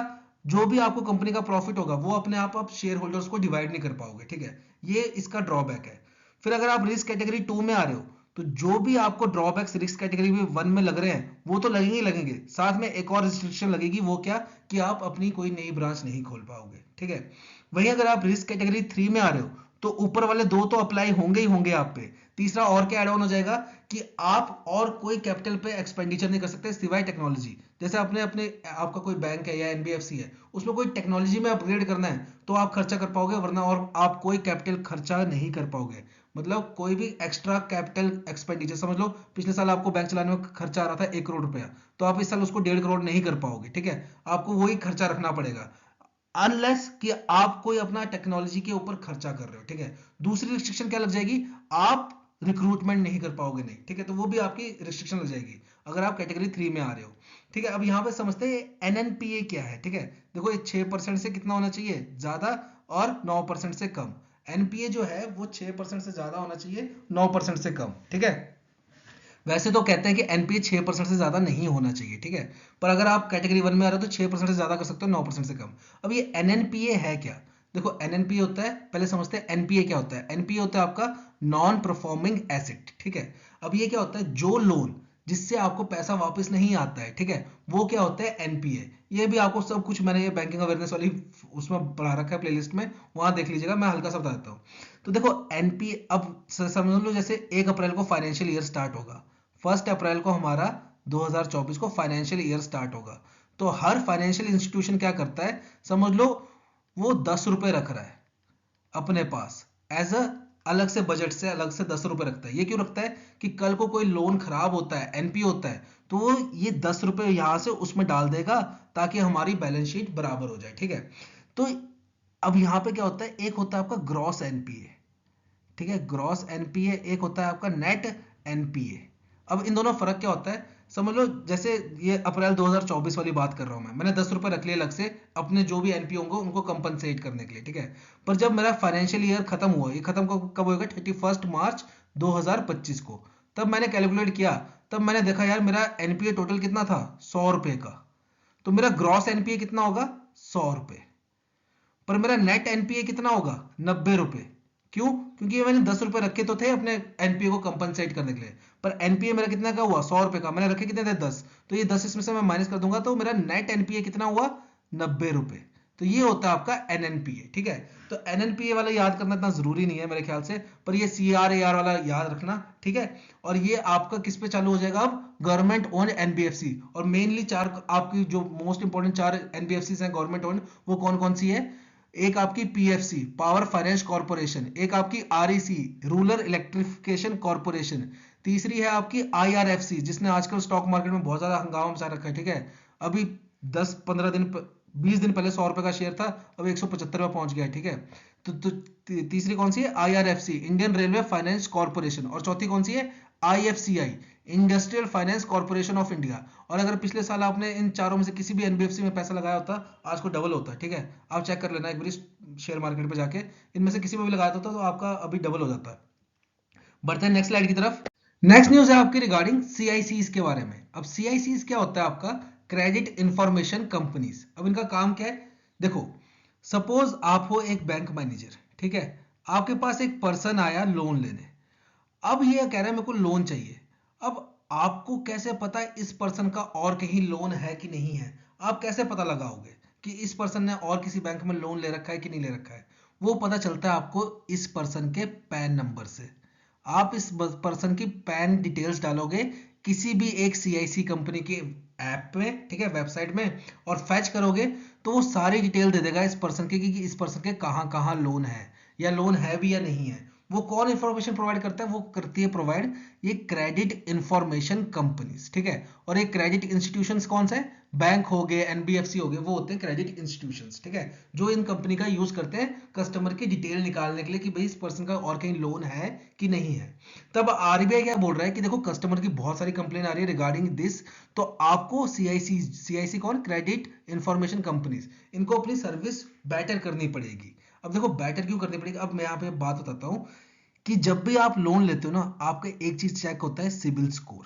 जो भी आपको कंपनी का प्रॉफिट होगा वो अपने आप शेयर होल्डर्स को डिवाइड नहीं कर पाओगे, ठीक है, ये इसका ड्रॉबैक है। फिर अगर आप रिस्क कैटेगरी 2 में आ रहे हो तो जो भी आपको ड्रॉबैक्स रिस्क कैटेगरी में 1 में लग रहे हैं वो तो लगेंगे ही लगेंगे, साथ में एक और रिस्ट्रिक्शन लगेगी, वो क्या कि आप अपनी कोई नई ब्रांच नहीं खोल पाओगे, ठीक है। वहीं अगर आप रिस्क कैटेगरी 3 में आ रहे हो तो ऊपर वाले 2 तो अप्लाई होंगे ही होंगे आप पे, तीसरा और क्या ऐड ऑन हो जाएगा कि आप और कोई कैपिटल पे एक्सपेंडिचर नहीं कर सकते सिवाय टेक्नोलॉजी। जैसे आपने अपने आपका कोई बैंक है या एनबीएफसी है, उसमें कोई टेक्नोलॉजी में अपग्रेड करना है तो आप खर्चा कर पाओगे, वरना और आप कोई कैपिटल खर्चा नहीं कर पाओगे। मतलब कोई भी एक्स्ट्रा कैपिटल एक्सपेंडिचर, समझ लो पिछले साल आपको बैंक चलाने में खर्चा आ रहा था 1 करोड़ रुपया, तो आप इस साल उसको 1.5 करोड़ नहीं कर पाओगे, ठीक है। आपको वही खर्चा रखना पड़ेगा अनलेस कि आप कोई अपना टेक्नोलॉजी के ऊपर खर्चा कर रहे हो, ठीक है। दूसरी रिस्ट्रिक्शन क्या लग जाएगी, आप रिक्रूटमेंट नहीं कर पाओगे, नहीं, ठीक है, तो वो भी आपकी रिस्ट्रिक्शन लग जाएगी अगर आप कैटेगरी 3 में आ रहे हो, ठीक है। अब यहाँ पे समझते हैं एनएनपीए क्या है, ठीक है। देखो ये 6% से कितना होना चाहिए ज्यादा और 9% से कम। एनपीए जो है वो 6% से ज्यादा होना चाहिए, 9% से कम, ठीक है। वैसे तो कहते हैं कि एनपीए 6% से ज्यादा नहीं होना चाहिए, ठीक है, पर अगर आप कैटेगरी 1 में आ रहे हो तो 6% से ज्यादा कर सकते हो, 9% से कम। अब ये एनएनपीए है क्या, देखो एनएनपीए होता है, पहले समझते हैं एनपीए क्या होता है। एनपीए होता है आपका नॉन परफॉर्मिंग एसेट, ठीक है। अब ये क्या होता है, जो लोन जिससे आपको पैसा वापस नहीं आता है, ठीक है, वो क्या होता है एनपीए। ये भी आपको सब कुछ मैंने ये बैंकिंग अवेयरनेस वाली उसमें पढ़ा रखा है प्लेलिस्ट में, वहां देख लीजिएगा, मैं हल्का सा बता देता हूँ। तो देखो एनपीए, अब समझ लो जैसे 1 अप्रैल को फाइनेंशियल ईयर स्टार्ट होगा, 1 अप्रैल को हमारा 2024 को फाइनेंशियल ईयर स्टार्ट होगा, तो हर फाइनेंशियल इंस्टीट्यूशन क्या करता है, समझ लो वो 10 रुपए रख रहा है अपने पास एज अ, अलग से बजट से अलग से 10 रुपए रखता है। ये क्यों रखता है कि कल को कोई लोन खराब होता है, एनपी होता है, तो वो ये 10 रुपए यहां से उसमें डाल देगा ताकि हमारी बैलेंस शीट बराबर हो जाए, ठीक है। तो अब यहां पे क्या होता है, एक होता है आपका ग्रॉस एनपीए, ठीक है, ग्रॉस एनपीए, एक होता है आपका नेट एनपीए। अब इन दोनों फर्क क्या होता है, समझ लो जैसे ये अप्रैल 2024 वाली बात कर रहा हूं मैंने 10 रुपए रख लिए अलग से अपने जो भी एनपीए होंगे उनको कंपनसेट करने के लिए, ठीक है। पर जब मेरा फाइनेंशियल ईयर खत्म हुआ, ये खत्म कब होगा, 31 मार्च 2025 को, तब मैंने कैलकुलेट किया, तब मैंने देखा यार मेरा एनपीए टोटल कितना था, 100 रुपए का, तो मेरा ग्रॉस एनपीए कितना होगा, 100 रुपए, पर मेरा नेट एनपीए कितना होगा, 90 रुपए। क्यों, क्योंकि ये मैंने 10 रुपए रखे तो थे अपने एनपीए को कंपनसेट करने के लिए, पर एनपीए मेरा कितना का हुआ, 100 रुपए का, मैंने रखे कितने थे, 10, तो ये 10 इसमें से मैं माइनस कर दूंगा, तो मेरा नेट एनपीए कितना हुआ, 90 रुपए। तो ये होता है आपका एनएनपीए, ठीक है। तो एनएनपीए वाला याद करना इतना जरूरी नहीं है मेरे ख्याल से, पर ये सीआरएआर वाला याद रखना, ठीक है। और ये आपका किस पे चालू हो जाएगा, अब गवर्नमेंट ओन एनबीएफसी, और मेनली चार आपकी जो मोस्ट इंपॉर्टेंट 4 एनबीएफसी हैं गवर्नमेंट ओन, वो कौन कौन सी है, एक आपकी पीएफसी पावर फाइनेंस कॉर्पोरेशन, एक आपकी आरईसी रूरल इलेक्ट्रिफिकेशन कॉर्पोरेशन, तीसरी है आपकी आईआरएफसी जिसने आजकल स्टॉक मार्केट में बहुत ज्यादा हंगामा मचा रखा है, ठीक है। अभी 10-15 दिन 20 दिन पहले 100 रुपए का शेयर था, अब 175 में पहुंच गया है, ठीक है। तो तीसरी कौन सी है, IRFC Indian railway finance corporation, और चौथी कौन सी है, IFCI industrial finance corporation of India. और अगर पिछले साल आपने इन चारों में से किसी भी एनबीएफसी में पैसा लगाया होता, आज को डबल होता, ठीक है। आप चेक कर लेना एक बार शेयर मार्केट पे जाके, इनमें से किसी में भी लगाया होता तो आपका अभी डबल हो जाता है। बढ़ते हैं नेक्स्ट स्लाइड की तरफ। नेक्स्ट न्यूज है आपकी रिगार्डिंग सीआईसीज के बारे में। अब सीआईसीज क्या होता है, आपका क्रेडिट इंफॉर्मेशन कंपनीज। अब इनका काम क्या है, देखो सपोज आप हो एक बैंक मैनेजर, ठीक है, आपके पास एक पर्सन आया लोन लेने, अब ये कह रहा है मेरे को लोन चाहिए। अब आपको कैसे पता है इस पर्सन का और कहीं लोन है कि नहीं है, आप कैसे पता लगाओगे कि इस पर्सन ने और किसी बैंक में लोन ले रखा है कि नहीं ले रखा है, वो पता चलता है आपको इस पर्सन के पैन नंबर से। आप इस पर्सन की पैन डिटेल्स डालोगे किसी भी एक सीआईसी कंपनी के ऐप में, ठीक है, वेबसाइट में, और फैच करोगे तो वो सारी डिटेल दे देगा इस पर्सन के कि इस पर्सन के कहाँ कहाँ लोन है, या लोन है भी या नहीं है। वो कौन इंफॉर्मेशन प्रोवाइड करता है, वो करती है प्रोवाइड ये क्रेडिट इंफॉर्मेशन कंपनीज, ठीक है। और ये क्रेडिट इंस्टीट्यूशंस कौन से, बैंक हो गए, एनबीएफसी हो गए, वो होते हैं क्रेडिट इंस्टीट्यूशंस, ठीक है, जो इन कंपनी का यूज करते हैं कस्टमर की डिटेल निकालने के लिए कि भाई इस पर्सन का और कहीं लोन है कि नहीं है। तब आरबीआई क्या बोल रहा है कि देखो कस्टमर की बहुत सारी कंप्लेन आ रही है रिगार्डिंग दिस, तो आपको सीआईसी, सीआईसी कौन, क्रेडिट इंफॉर्मेशन कंपनीज, इनको अपनी सर्विस बेटर करनी पड़ेगी। अब देखो बेटर क्यों करनी पड़ेगी, अब मैं यहाँ पे बात बताता हूँ कि जब भी आप लोन लेते हो ना, आपका एक चीज चेक होता है, सिबिल स्कोर।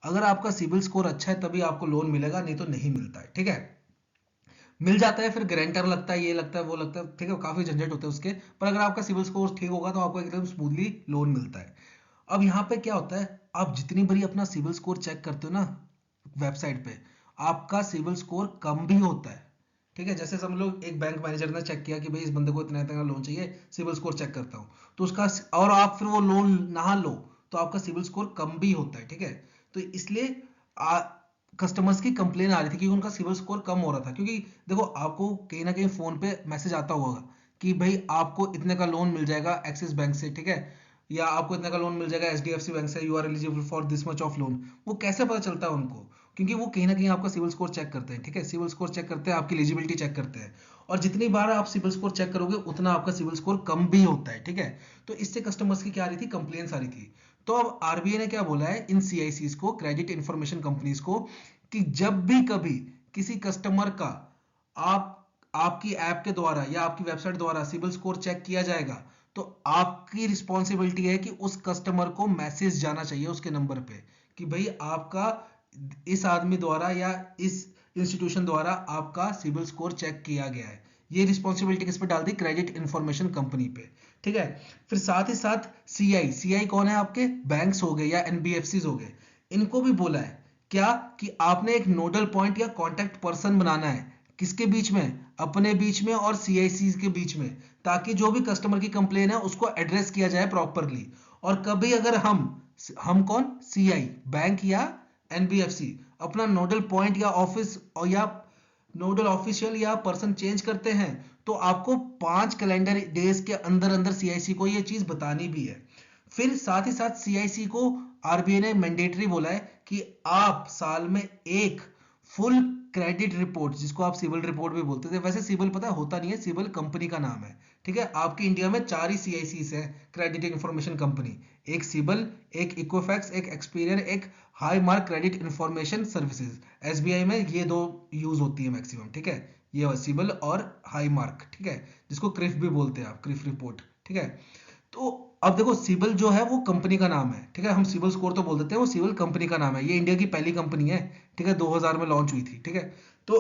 अगर आपका सिबिल स्कोर अच्छा है तभी आपको लोन मिलेगा, नहीं तो नहीं मिलता है, ठीक है। मिल जाता है फिर गारंटर लगता है, ये लगता है वो लगता है, ठीक है, काफी झंझट होते हैं उसके, पर अगर आपका सिबिल स्कोर ठीक होगा तो आपको एकदम स्मूथली लोन मिलता है। अब यहाँ पे क्या होता है, आप जितनी बारी अपना सिविल स्कोर चेक करते हो ना वेबसाइट पे, आपका सिविल स्कोर कम भी होता है। ठीक है, जैसे हम लोग एक बैंक मैनेजर ने चेक किया कि भाई इस बंदे को इतना इतना लोन चाहिए, सिविल स्कोर चेक करता हूँ, तो उसका और आप फिर वो लोन ना लो तो आपका सिविल स्कोर कम भी होता है। ठीक है, तो इसलिए कस्टमर्स की कंप्लेन आ रही थी कि उनका सिविल स्कोर कम हो रहा था, क्योंकि देखो आपको कहीं ना कहीं फोन पे मैसेज आता होगा कि भाई आपको इतने का लोन मिल जाएगा एक्सिस बैंक से, ठीक है, या आपको इतने का लोन मिल जाएगा एचडीएफसी बैंक से, you are eligible for this much of loan. वो कैसे पता चलता है उनको, क्योंकि वो कहीं ना कहीं आपका सिविल स्कोर चेक करते हैं। ठीक है, सिविल स्कोर चेक करते हैं, आपकी एलिजिबिलिटी चेक करते हैं, और जितनी बार आप सिविल स्कोर चेक करोगे उतना आपका सिविल स्कोर कम भी होता है। ठीक है, तो इससे कस्टमर्स की क्या आ रही थी, कंप्लेंट्स आ रही थी। तो अब आरबीआई ने क्या बोला है इन सीआईसीज को, क्रेडिट इंफॉर्मेशन कंपनीज को, कि जब भी कभी किसी कस्टमर का आप आपकी ऐप के द्वारा या आपकी वेबसाइट द्वारा सिविल स्कोर चेक किया जाएगा, तो आपकी रिस्पॉन्सिबिलिटी है कि उस कस्टमर को मैसेज जाना चाहिए उसके नंबर पे कि भाई आपका इस आदमी द्वारा या इस इंस्टीट्यूशन द्वारा आपका सिविल स्कोर चेक किया गया है। ये रिस्पॉन्सिबिलिटी किस पे डाल दी, क्रेडिट इंफॉर्मेशन कंपनी पे। ठीक है, फिर साथ ही साथ सीआई, सीआई कौन है, आपके बैंक्स हो गए या एनबीएफसीज हो गए, इनको भी बोला है क्या कि आपने एक नोडल पॉइंट या कांटेक्ट पर्सन बनाना है, किसके बीच में, अपने बीच में और सीआईसी के बीच में, ताकि जो भी कस्टमर की कंप्लेन है उसको एड्रेस किया जाए प्रॉपरली। और कभी अगर हम कौन, सीआई बैंक या एनबीएफसी अपना नोडल पॉइंट या ऑफिस और या नोडल ऑफिशियल या पर्सन चेंज करते हैं, तो आपको 5 कैलेंडर डेज के अंदर अंदर सीआईसी को ये चीज बतानी भी है। फिर साथ ही साथ सीआईसी को आरबीआई ने मैंडेटरी बोला है कि आप साल में एक फुल क्रेडिट रिपोर्ट, जिसको आप सिविल रिपोर्ट भी बोलते थे, वैसे सिविल पता होता नहीं है, सिविल कंपनी का नाम है। ठीक है, आपके इंडिया में 4 ही सीआईसी है, क्रेडिट इंफॉर्मेशन कंपनी, एक सिविल, एक इक्विफैक्स, एक एक्सपीरियन, एक high mark credit information services. SBI में ये दो यूज होती है मैक्सिमम। ठीक है, ये सिविल और हाई मार्क, ठीक है, जिसको क्रिफ भी बोलते हैं आप, क्रिफ रिपोर्ट। ठीक है, तो अब देखो सिविल जो है वो कंपनी का नाम है। ठीक है, हम सिविल स्कोर तो बोल देते हैं, वो सिविल कंपनी का नाम है, ये इंडिया की पहली कंपनी है। ठीक है, 2000 में लॉन्च हुई थी। ठीक है, तो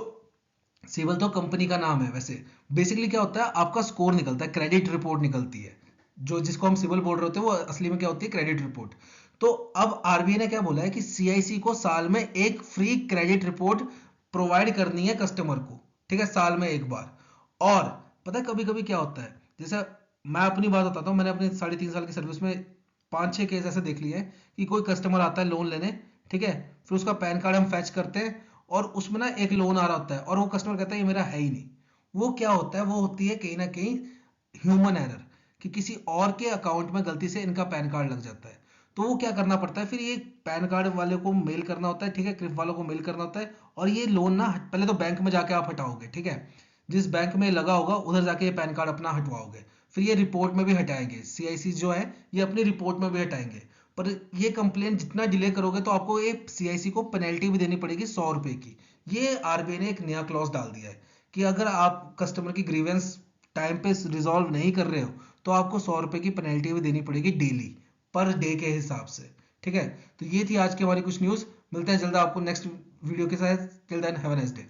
सिविल तो कंपनी का नाम है। वैसे बेसिकली क्या होता है, आपका स्कोर निकलता है, क्रेडिट रिपोर्ट निकलती है, जो जिसको हम सिविल बोल रहे होते हैं वो असली में क्या होती है, क्रेडिट रिपोर्ट। तो अब आरबीआई ने क्या बोला है कि सीआईसी को साल में एक फ्री क्रेडिट रिपोर्ट प्रोवाइड करनी है कस्टमर को। ठीक है, साल में एक बार। और पता है कभी कभी क्या होता है, जैसे मैं अपनी बात बताता हूँ, मैंने अपने 3.5 साल की सर्विस में 5-6 केस ऐसे देख लिए हैं कि कोई कस्टमर आता है लोन लेने, ठीक है, फिर उसका पैन कार्ड हम फैच करते हैं और उसमें ना एक लोन आ रहा होता है और वो कस्टमर कहता है ये मेरा है ही नहीं। वो क्या होता है, वो होती है कहीं ना कहीं ह्यूमन एरर, कि किसी और के अकाउंट में गलती से इनका पैन कार्ड लग जाता है। तो वो क्या करना पड़ता है, फिर ये पैन कार्ड वाले को मेल करना होता है, ठीक है, क्रिप वालों को मेल करना होता है, और ये लोन ना पहले तो बैंक में जाके आप हटाओगे। ठीक है, जिस बैंक में लगा होगा उधर जाके ये पैन कार्ड अपना हटवाओगे, फिर ये रिपोर्ट में भी हटाएंगे, सीआईसी जो है ये अपनी रिपोर्ट में भी हटाएंगे। पर ये कंप्लेन जितना डिले करोगे तो आपको ये सीआईसी को पेनल्टी भी देनी पड़ेगी 100 रुपए की। ये आरबीआई ने एक नया क्लॉज डाल दिया है कि अगर आप कस्टमर की ग्रीवेंस टाइम पे रिजॉल्व नहीं कर रहे हो तो आपको 100 रुपए की पेनल्टी भी देनी पड़ेगी डेली, पर डे के हिसाब से। ठीक है, तो ये थी आज की हमारी कुछ न्यूज़। मिलते हैं जल्द आपको नेक्स्ट वीडियो के साथ। Till then have a nice day.